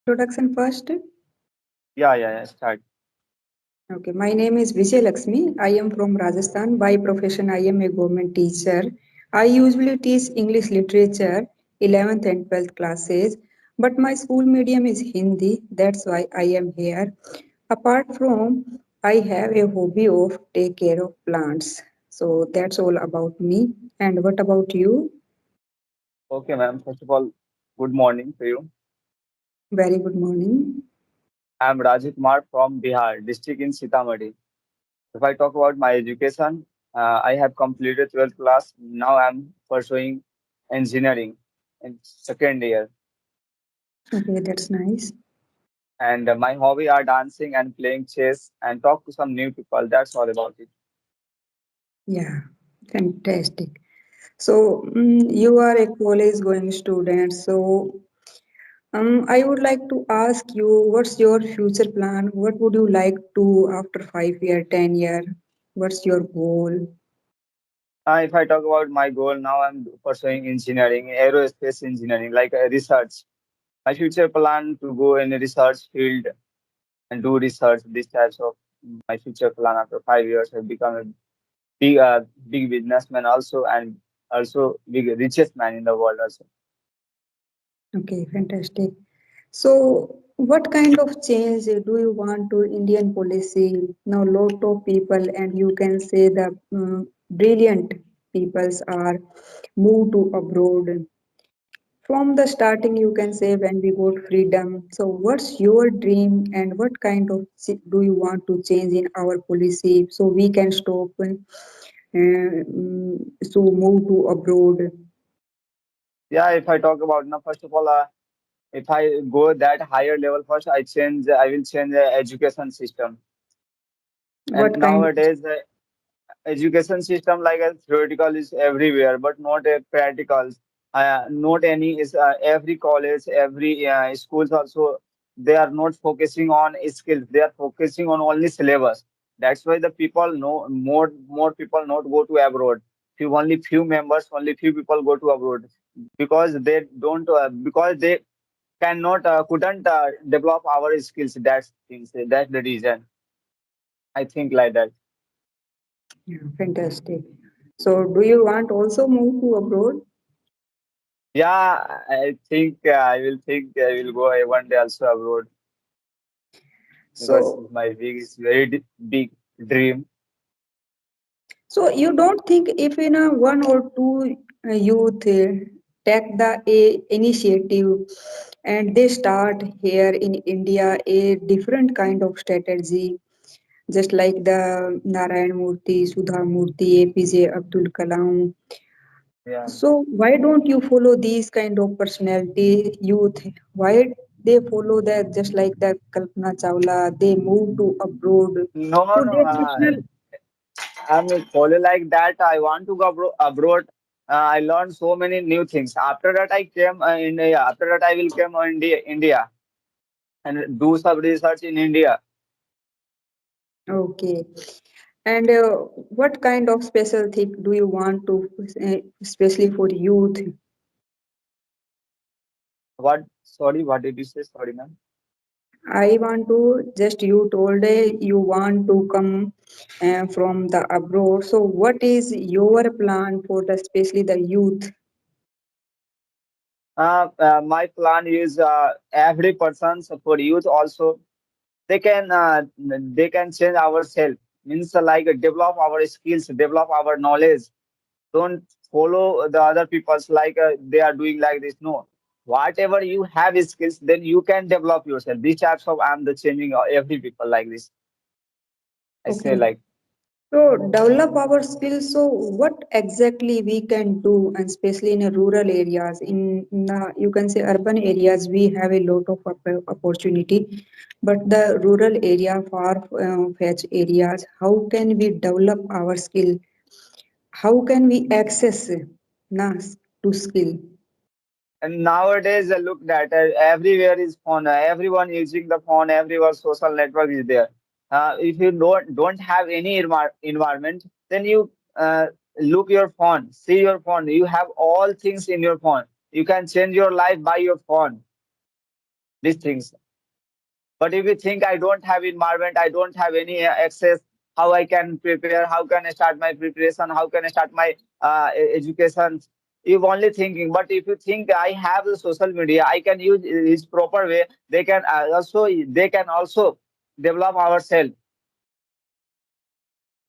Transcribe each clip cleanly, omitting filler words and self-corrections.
Introduction first. Yeah. Start. Okay, my name is Vijay Lakshmi. I am from Rajasthan. By profession, I am a government teacher. I usually teach English literature, 11th and 12th classes, but my school medium is Hindi. That's why I am here. Apart from, I have a hobby of take care of plants. So that's all about me. And what about you? Okay, ma'am. First of all, good morning to you. Very good morning. I'm Rajiv Kumar from Bihar, district in Sitamarhi. If I talk about my education, I have completed 12th class. Now I'm pursuing engineering in second year. Okay, that's nice. And my hobby are dancing and playing chess and talk to some new people. That's all about it. Yeah, fantastic. So, you are a college going student. So, I would like to ask you, what's your future plan? What would you like to after 5 year, 10 year? What's your goal? If I talk about my goal, now I'm pursuing engineering, aerospace engineering, like research. My future plan to go in a research field and do research. These types of my future plan after 5 years. I become a big businessman also, and also big richest man in the world also. Okay, fantastic. So, what kind of change do you want to Indian policy? Now, lot of people, and you can say the brilliant peoples are moved to abroad. From the starting, you can say when we got freedom. So, what's your dream and what kind of do you want to change in our policy so we can stop so move to abroad? Yeah, if I talk about now, first of all, if I go that higher level first, I will change the education system. And What kind of nowadays, the education system like a theoretical is everywhere, but not a practical. Not any is every college, every schools also they are not focusing on skills. They are focusing on only syllabus. That's why the people know more people not go to abroad. Few members, only few people go to abroad because they don't because they cannot couldn't develop our skills. That's things. That's the reason. I think like that. yeah, fantastic. So, do you want also move to abroad? Yeah, I think I will go one day also abroad because So, my big is very big dream. so you don't think if in a one or two youth take the initiative and they start here in India a different kind of strategy, just like the Narayan Murthy, Sudha Murthy, APJ Abdul Kalam. Yeah. So why don't you follow these kind of personality youth? Why they follow that just like the Kalpana Chawla? They move to abroad. No, So no. their personal. I'm a follow like that. I want to go abroad. I learned so many new things. After that, I came India. After that, I will come India and do some research in India. Okay. And what kind of special thing do you want to, especially for youth? What? Sorry, what did you say? Sorry, ma'am. I want to just you told you want to come from the abroad. So what is your plan for the especially the youth? My plan is every person so for youth also they can change ourselves means like develop our skills, develop our knowledge. Don't follow the other people's like they are doing like this. No, whatever you have skills, then you can develop yourself. These types of I'm the changing every people like this. I say Okay. like So develop our skills. So what exactly we can do, and especially in rural areas, in the, you can say urban areas, we have a lot of opportunity, but the rural area, far fetched areas, how can we develop our skill? How can we access na, to skill? and nowadays look that everywhere is phone. Everyone using the phone. Everywhere social network is there. If you don't have any environment, then you look your phone, see your phone. You have all things in your phone. You can change your life by your phone. these things. But if you think I don't have environment, I don't have any access, how I can prepare, how can I start my preparation, how can I start my education? You're only thinking. But if you think I have the social media, I can use its proper way. They can also develop ourselves.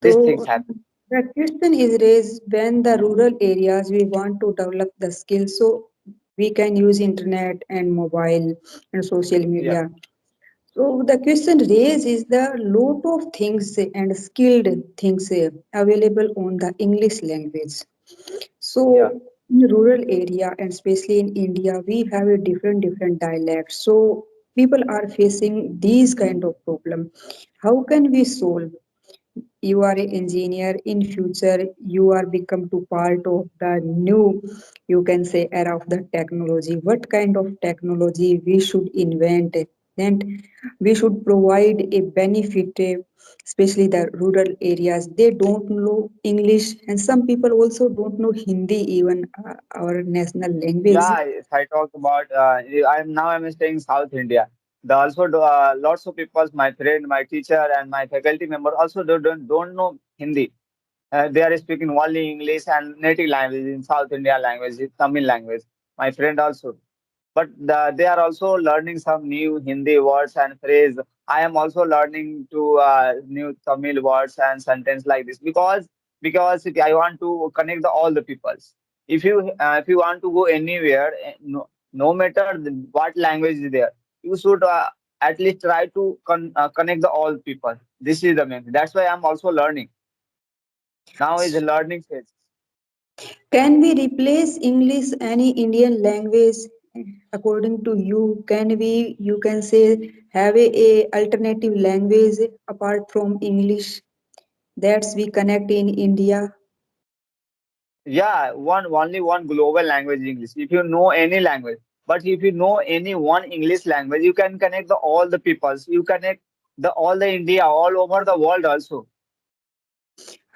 These things So happen. the question is raised when the rural areas we want to develop the skills so we can use internet and mobile and social Yeah, media. So the question raised is the lot of things and skilled things available on the English language. yeah, So in rural area and especially in India, we have a different dialects. So people are facing these kind of problem. How can we solve? You are an engineer in future, you are become to part of the new, you can say, era of the technology. What kind of technology we should invent, and we should provide a benefit, especially the rural areas, they don't know English, and some people also don't know Hindi, even our national language. yeah. If I talk about, I'm staying South India. The also lots of people, my friend, my teacher, and my faculty member also don't know Hindi. They are speaking only English and native language in South India language, Tamil language. My friend also, but they are also learning some new Hindi words and phrase. I am also learning to new Tamil words and sentence like this because I want to connect all the peoples. If you want to go anywhere, no matter what language is there, you should at least try to connect all people. This is the main. That's why I'm also learning. Now is the learning phase. Can we replace English any Indian language? According to you, can we, you can say, have a alternative language apart from English that we connect in India? Yeah, only one global language is English. If you know any language, but if you know any one English language, you can connect all the peoples. You connect the all the India, all over the world also.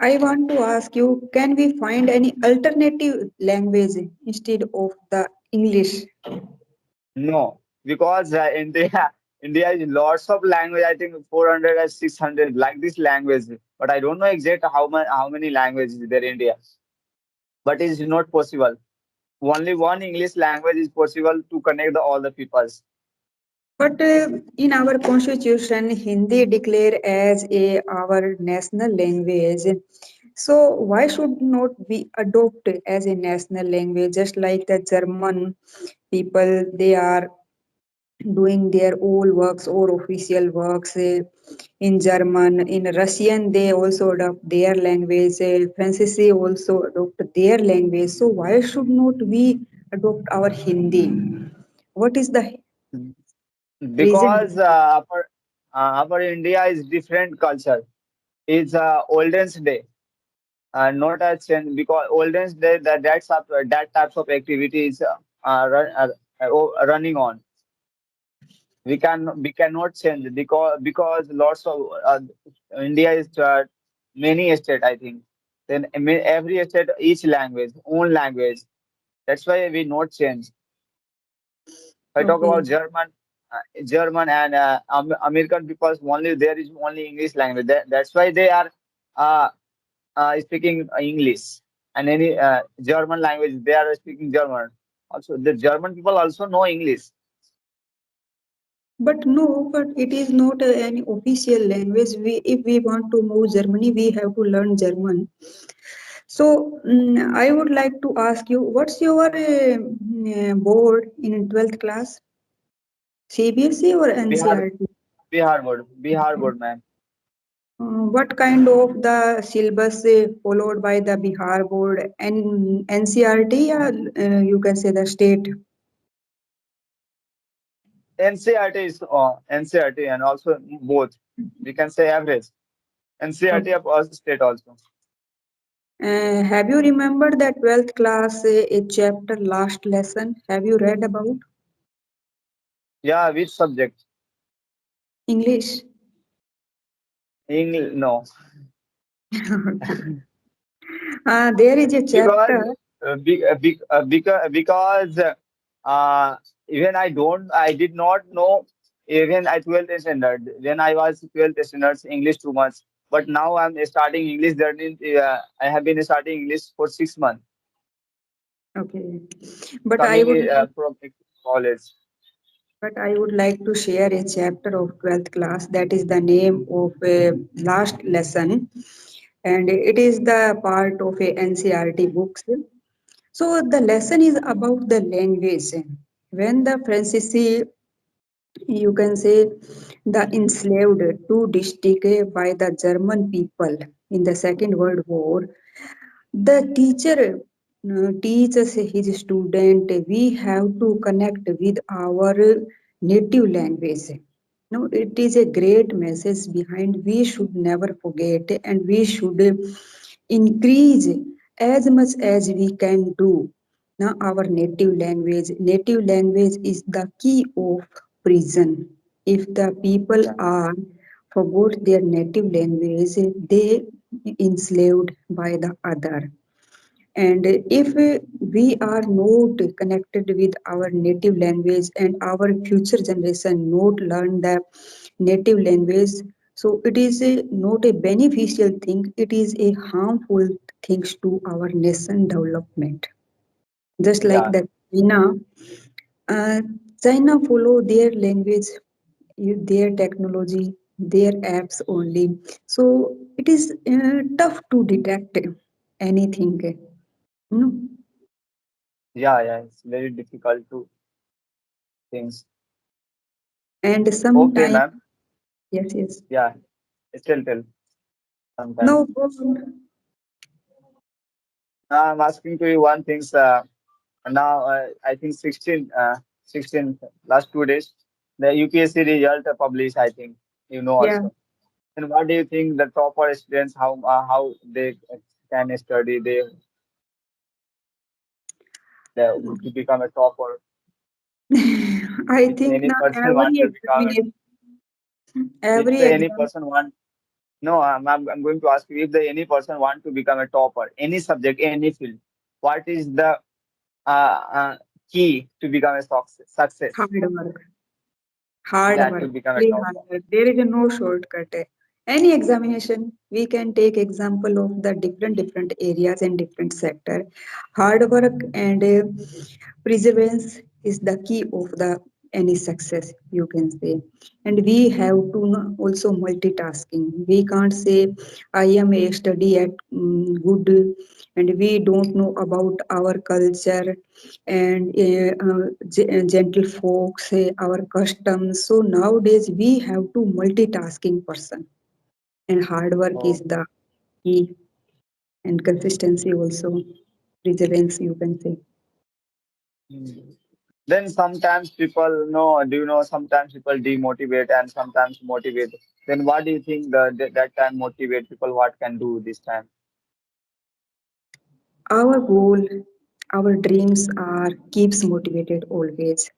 I want to ask you, can we find any alternative language instead of the English? No, because India is lots of language. I think 400 or 600 like this language. But I don't know exact how many languages there in India. But it is not possible. Only one English language is possible to connect all the peoples. But in our constitution, Hindi declared as our national language. So why should not we adopt as a national language? Just like the German people, they are doing their own works or official works in German. In Russian, they also adopt their language. French also adopt their language. So why should not we adopt our Hindi? What is the reason? Because our India is different culture. It's olden's day, not as change because olden's day that types of activities running on. We cannot change because lots of India is many state I think. Then every state each language own language. That's why we not change. If I talk Okay. about German and American people, only there is only English language. That's why they are uh, speaking English and any German language. They are speaking German. Also, the German people also know English. But no, but it is not any official language. We, if we want to move Germany, we have to learn German. So I would like to ask you, what's your board in 12th class? CBSE or Bihar, NCRT? Bihar board, man. What kind of the syllabus followed by the Bihar board and NCRT, or you can say the state? NCRT is NCRT and also both. We can say average. NCRT Okay. of us state also. Have you remembered that 12th class a chapter last lesson? Have you read about Yeah, which subject? English? English, no. Okay. There is a Because chapter. because Even I did not know even at 12th standard. When I was 12th standard, English too much. But now I'm starting English journey. I have been starting English for 6 months, Okay. But I coming would like from college. but I would like to share a chapter of 12th class that is the name of a last lesson, and it is the part of a NCRT books. So the lesson is about the language. When the Francis, you can say, the enslaved two districts by the German people in the Second World War, the teacher teaches his student we have to connect with our native language. No, it is a great message behind we should never forget and we should increase as much as we can do. Now our native language is the key of prison. If the people Yeah, are forgot their native language, they enslaved by the other. And if we are not connected with our native language and our future generation not learn the native language, so it is not a beneficial thing, it is a harmful things to our nation development. Just like yeah, the China, uh, China follow their language, their technology, their apps only. So it is tough to detect anything. No. yeah, yeah. It's very difficult to things. And Okay, sometimes, ma'am. yes, yes. Yeah, still tell sometime. No problem. Now I'm asking to you one thing. Now I think 16 last 2 days the UPSC result published. I think you know Yeah, also. And what do you think the topper students how they can study they to become a topper? I If think any now person want to become a, if every the any exam, person want no I'm going to ask you if the any person want to become a topper any subject any field, what is the uh, key to become a success? hard work, hard Yeah, to work, become a very hard topper. work. There is no shortcut. Any examination, we can take example of the different areas and different sector. Hard work and perseverance is the key of the any success, you can say. And we have to also multitasking. We can't say I am a study at good and we don't know about our culture and gentle folks, our customs. So nowadays we have to multitasking person, and hard work is Oh. the key, and consistency also, perseverance, you can say. Hmm. Then sometimes people know, do you know, sometimes people demotivate and sometimes motivate. Then what do you think that time motivate people? What can do this time? Our goal, our dreams are keeps motivated always.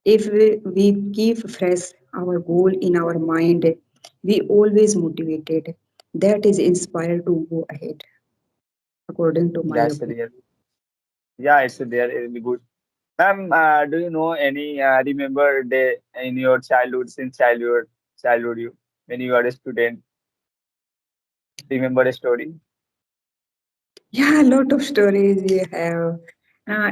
If we keep fresh our goal in our mind, we always motivated. That is inspired to go ahead, according to my That's opinion. real. Yeah, it's there. Really good. Ma'am, do you know any remember day in your childhood, since childhood you when you were a student? Remember a story? Yeah, a lot of stories you have.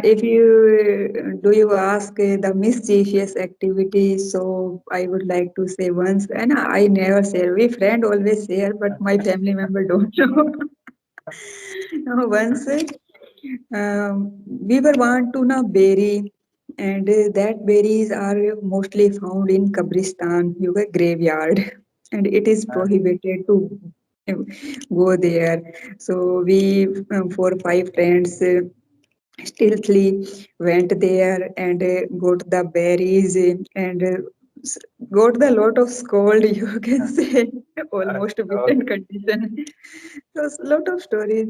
If you do you ask the mischievous activities, so I would like to say once, and I never share. We friend always share, but my family member don't know. Once we were want to know berry, and that berries are mostly found in Kabristan, yoga graveyard, and it is Uh, prohibited to uh, go there. So we, 4 5 friends, stealthily went there and got the berries and s- got the lot of scold, you can say, almost okay. written condition. So a lot of stories.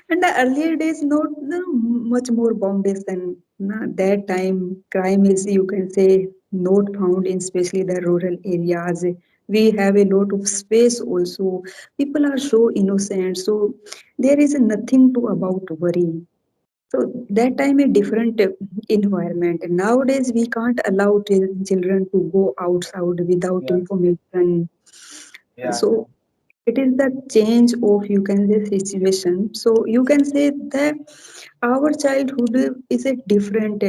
And the earlier days, not no, much more foundation. No, that time crime is, you can say, not found in especially the rural areas. We have a lot of space also. People are so innocent, so there is nothing to about worry. So that time a different environment. Nowadays we can't allow children to go outside without Yeah, information. yeah, So it is the change of, you can say, situation. So you can say that our childhood is a different.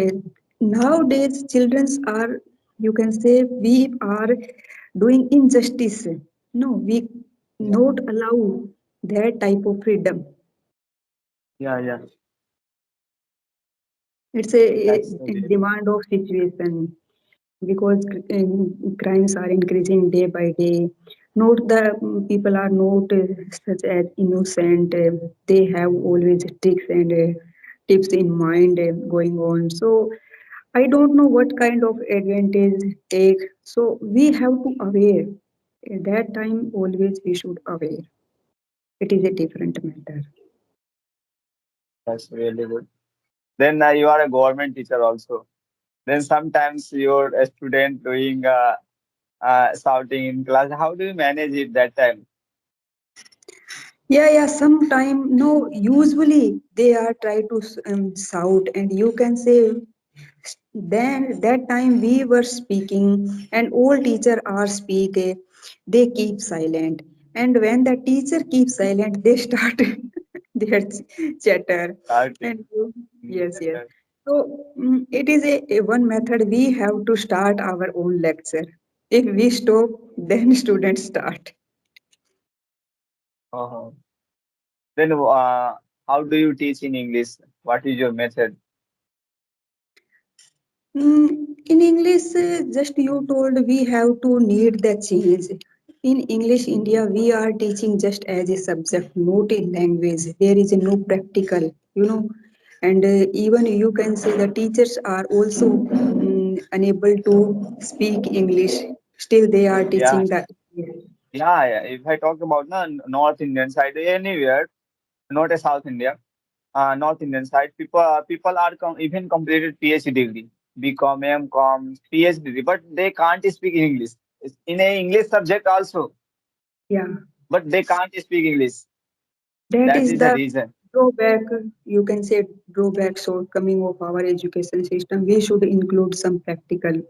Nowadays children are, you can say, we are doing injustice. No, we yeah. not allow that type of freedom. Yeah, yeah. It's That's a really good. demand of situation, because crimes are increasing day by day. Not the people are not such as innocent. They have always tricks and tips in mind going on. So I don't know what kind of advantage take. So we have to aware. At that time, always we should aware. It is a different matter. That's really good. Then you are a government teacher also. Then sometimes you're a student doing shouting in class. How do you manage it that time? Yeah, yeah. Sometime no. Usually they are try to shout, and you can say. Then that time we were speaking, and all teacher are speaking. They keep silent, and when the teacher keeps silent, they start their chatter. Starting. And yes, yes. Newsletter. So it is a one method. We have to start our own lecture. If we stop, then students start. Uh-huh. Then how do you teach in English? What is your method? In English, just you told we have to need the change. In English, India, we are teaching just as a subject, not a language. There is no practical, and even you can say the teachers are also unable to speak English. Still, they are Yeah, teaching the. yeah, yeah. If I talk about North Indian side, anywhere, not a South India, North Indian side, people are even completed PhD degree, BCom, MCom, PhD degree, but they can't speak English. It's in a English subject also, Yeah, but they can't speak English. that That is is the the reason. drawback. You can say drawback shortcoming of our education system. We should include some practical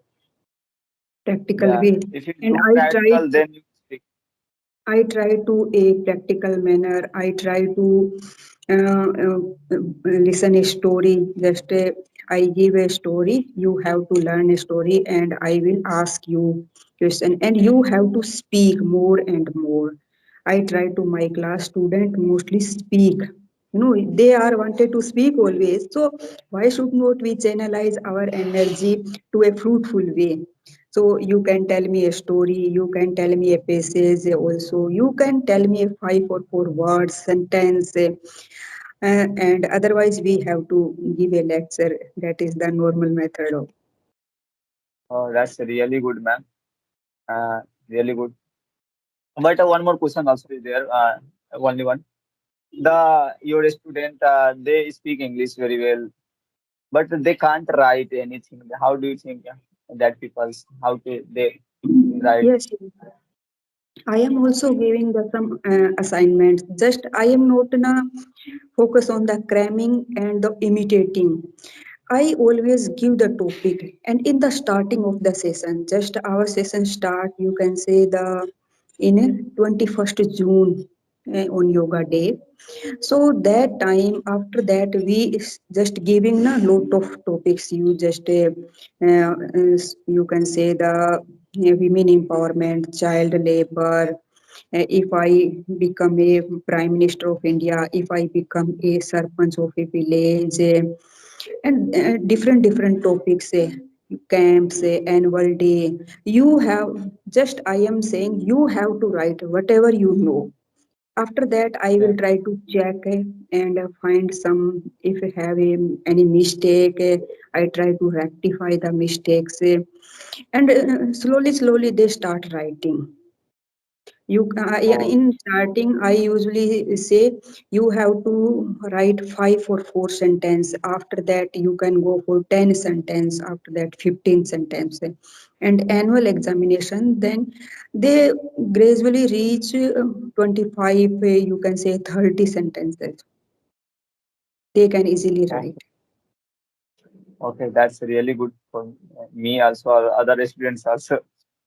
Yeah. way. If you And know practical, then you speak. I try to a practical manner. I try to listen a story. Just I give a story, you have to learn a story, and I will ask you question, and you have to speak more and more. I try to my class student mostly speak. They are wanted to speak always. So why should not we channelize our energy to a fruitful way? So you can tell me a story, you can tell me a passage also, you can tell me a five or four words, sentence, and otherwise we have to give a lecture. That is the normal method of. Oh, that's really good, man. Really good. But one more question also is there. Only one. Your student, they speak English very well, but they can't write anything. How do you think that people's how to they write? Yes, I am also giving the some assignments. Just I am not gonna focus on the cramming and the imitating. I always give the topic, and in the starting of the session, just our session start, you can say the in 21st June on yoga day. So that time after that we is just giving a lot of topics. You just you can say the women empowerment, child labor. If I become a prime minister of India, if I become a sarpanch of a village, and different topics, camps, annual day. You have just I am saying you have to write whatever you know. After that I will Yeah. try to check and find some, if I have any mistake, I try to rectify the mistakes, and slowly they start writing. Oh, In starting, I usually say you have to write five or four sentence. After that, you can go for 10 sentence. After that, 15 sentence. And annual examination, then they gradually reach 25, you can say 30 sentences. they can easily Okay, write. okay, that's really good for me also, or other students also.